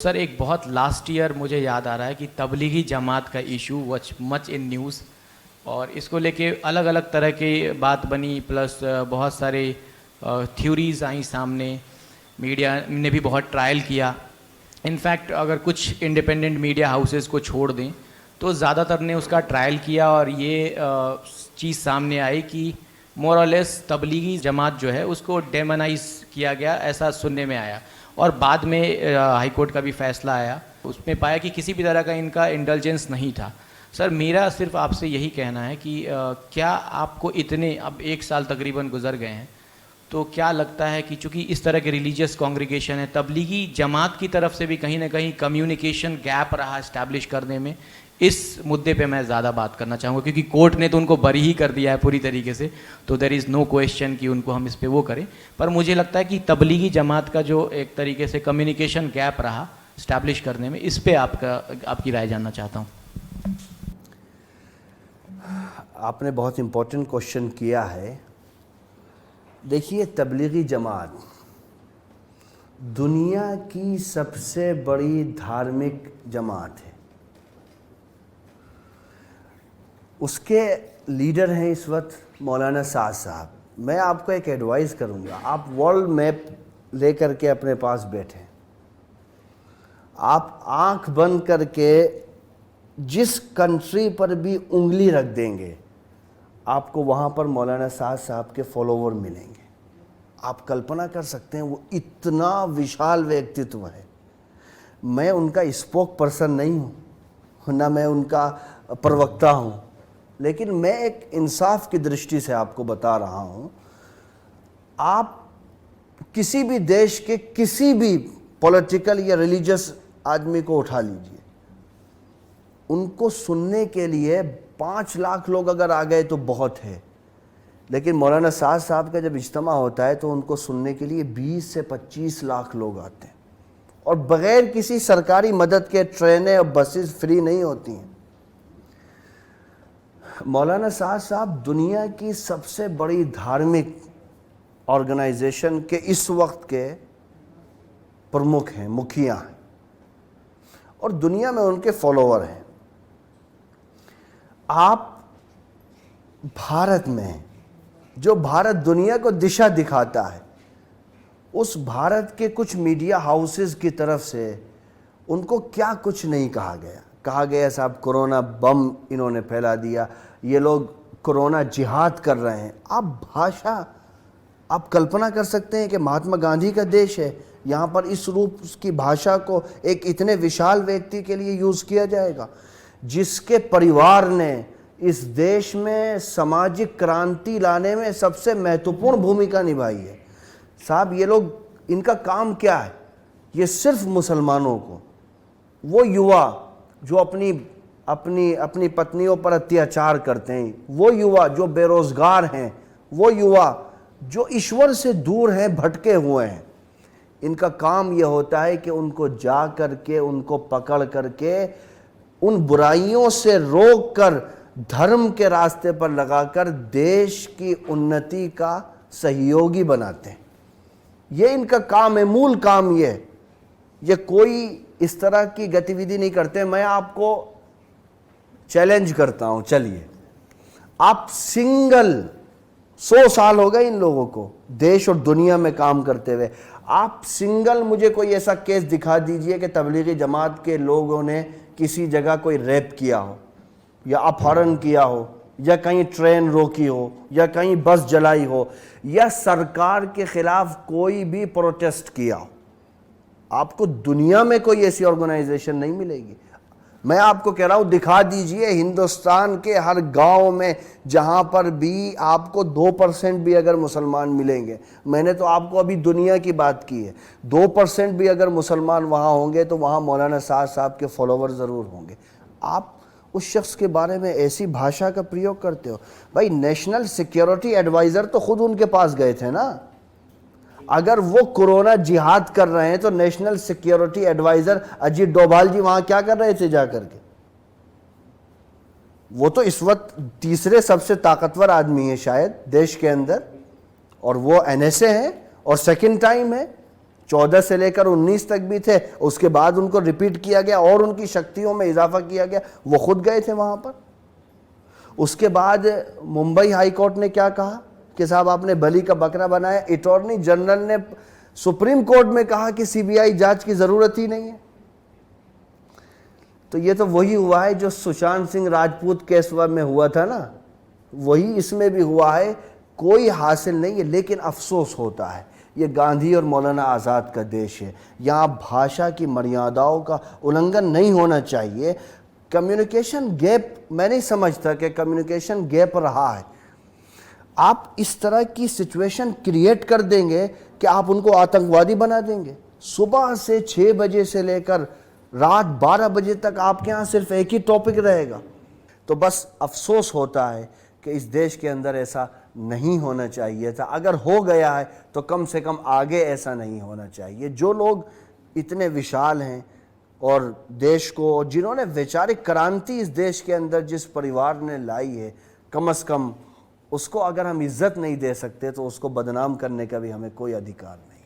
Sir एक बहुत last year मुझे याद आ रहा है कि तबलीगी जमात का issue watch much in news, और इसको लेके अलग अलग तरह की बात बनी, प्लस बहुत सारे थ्योरीज आई सामने। मीडिया ने भी बहुत ट्रायल किया। इनफैक्ट अगर कुछ इंडिपेंडेंट मीडिया हाउसेस को छोड़ दें तो ज़्यादातर ने उसका ट्रायल किया, और ये चीज़ सामने आई कि मोर और लेस तबलीगी जमात जो है उसको डेमोनाइज किया गया, ऐसा सुनने में आया। और बाद में हाई कोर्ट का भी फैसला आया, उसमें पाया कि किसी भी तरह का इनका इंडल्जेंस नहीं था। सर मेरा सिर्फ आपसे यही कहना है कि क्या आपको इतने, अब 1 साल तकरीबन गुजर गए हैं, तो क्या लगता है कि चूँकि इस तरह के रिलीजियस कॉन्ग्रीगेशन है, तबलीगी जमात की तरफ से भी कहीं ना कहीं कम्युनिकेशन गैप रहा इस्टेब्लिश करने में, इस मुद्दे पे मैं ज़्यादा बात करना चाहूँगा, क्योंकि कोर्ट ने तो उनको बरी ही कर दिया है पूरी तरीके से, तो देयर इज़ नो क्वेश्चन कि उनको हम इस पे वो करें। पर मुझे लगता है कि तबलीगी जमात का जो एक तरीके से कम्युनिकेशन गैप रहा इस्टेब्लिश करने में, इस पे आपकी राय जानना चाहता हूँ। आपने बहुत इम्पोर्टेंट क्वेश्चन किया है। देखिए, तबलीगी जमात दुनिया की सबसे बड़ी धार्मिक जमात है। उसके लीडर हैं इस वक्त मौलाना साद साहब। मैं आपको एक एडवाइस करूंगा, आप वर्ल्ड मैप लेकर के अपने पास बैठें, आप आंख बंद करके जिस कंट्री पर भी उंगली रख देंगे आपको वहाँ पर मौलाना साद साहब के फॉलोवर मिलेंगे। आप कल्पना कर सकते हैं, वो इतना विशाल व्यक्तित्व है। मैं उनका स्पोक पर्सन नहीं हूँ, ना मैं उनका प्रवक्ता हूँ, लेकिन मैं एक इंसाफ की दृष्टि से आपको बता रहा हूँ। आप किसी भी देश के किसी भी पॉलिटिकल या रिलीजियस आदमी को उठा लीजिए, उनको सुनने के लिए 5 लाख लोग अगर आ गए तो बहुत है, लेकिन मौलाना साद साहब का जब इज्तिमा होता है तो उनको सुनने के लिए 20 से 25 लाख लोग आते हैं, और बग़ैर किसी सरकारी मदद के ट्रेनें और बसेस फ्री नहीं होती हैं। मौलाना साद साहब दुनिया की सबसे बड़ी धार्मिक ऑर्गेनाइजेशन के इस वक्त के प्रमुख हैं, मुखिया हैं, और दुनिया में उनके फॉलोअर हैं। आप भारत में, जो भारत दुनिया को दिशा दिखाता है, उस भारत के कुछ मीडिया हाउसेस की तरफ से उनको क्या कुछ नहीं कहा गया। कहा गया साहब कोरोना बम इन्होंने फैला दिया, ये लोग कोरोना जिहाद कर रहे हैं। आप कल्पना कर सकते हैं कि महात्मा गांधी का देश है, यहाँ पर इस रूप की भाषा को एक इतने विशाल व्यक्ति के लिए यूज़ किया जाएगा, जिसके परिवार ने इस देश में सामाजिक क्रांति लाने में सबसे महत्वपूर्ण भूमिका निभाई है। साहब ये लोग, इनका काम क्या है? ये सिर्फ मुसलमानों को, वो युवा जो अपनी पत्नियों पर अत्याचार करते हैं, वो युवा जो बेरोजगार हैं, वो युवा जो ईश्वर से दूर हैं, भटके हुए हैं, इनका काम यह होता है कि उनको जा करके, उनको पकड़ करके, उन बुराइयों से रोक कर, धर्म के रास्ते पर लगाकर देश की उन्नति का सहयोगी बनाते हैं। ये इनका काम है, मूल काम ये कोई इस तरह की गतिविधि नहीं करते। मैं आपको चैलेंज करता हूं, चलिए आप सिंगल, 100 साल हो गए इन लोगों को देश और दुनिया में काम करते हुए, आप सिंगल मुझे कोई ऐसा केस दिखा दीजिए कि तबलीगी जमात के लोगों ने किसी जगह कोई रेप किया हो, या अपहरण किया हो, या कहीं ट्रेन रोकी हो, या कहीं बस जलाई हो, या सरकार के खिलाफ कोई भी प्रोटेस्ट किया हो। आपको दुनिया में कोई ऐसी ऑर्गेनाइजेशन नहीं मिलेगी। मैं आपको कह रहा हूं, दिखा दीजिए हिंदुस्तान के हर गांव में जहां पर भी आपको 2% भी अगर मुसलमान मिलेंगे, मैंने तो आपको अभी दुनिया की बात की है, 2% भी अगर मुसलमान वहां होंगे तो वहां मौलाना साद साहब के फॉलोवर ज़रूर होंगे। आप उस शख्स के बारे में ऐसी भाषा का प्रयोग करते हो। भाई, नेशनल सिक्योरिटी एडवाइज़र तो खुद उनके पास गए थे ना। अगर वो कोरोना जिहाद कर रहे हैं तो national security adviser Ajit Doval ji वहां क्या कर रहे थे जाकर के? वो तो इस वक्त तीसरे सबसे ताकतवर आदमी है शायद देश के अंदर, और वो एनएसए है और सेकंड टाइम है। 14 से लेकर 19 तक भी थे, उसके बाद उनको रिपीट किया गया और उनकी शक्तियों में इजाफा किया गया, वो खुद गए थे वहां पर। उसके बाद मुंबई हाई कोर्ट ने क्या कहा कि साहब आपने बलि का बकरा बनाया। अटॉर्नी जनरल ने सुप्रीम कोर्ट में कहा कि सीबीआई जांच की जरूरत ही नहीं है। तो ये तो वही हुआ है जो सुशांत सिंह राजपूत केस में हुआ था ना, वही इसमें भी हुआ है। कोई हासिल नहीं है, लेकिन अफसोस होता है ये गांधी और मौलाना आज़ाद का देश है। यहाँ भाषा की मर्यादाओं का उल्लंघन नहीं होना चाहिए। कम्युनिकेशन गैप, मैं नहीं समझता कि कम्युनिकेशन गैप रहा है। आप इस तरह की सिचुएशन क्रिएट कर देंगे कि आप उनको आतंकवादी बना देंगे। सुबह से 6 बजे से लेकर रात 12 बजे तक आपके यहाँ सिर्फ एक ही टॉपिक रहेगा। तो बस अफसोस होता है कि इस देश के अंदर ऐसा नहीं होना चाहिए था। अगर हो गया है तो कम से कम आगे ऐसा नहीं होना चाहिए। जो लोग इतने विशाल हैं और देश को, जिन्होंने वैचारिक क्रांति इस देश के अंदर जिस परिवार ने लाई है, कम से कम उसको अगर हम इज्जत नहीं दे सकते तो उसको बदनाम करने का भी हमें कोई अधिकार नहीं।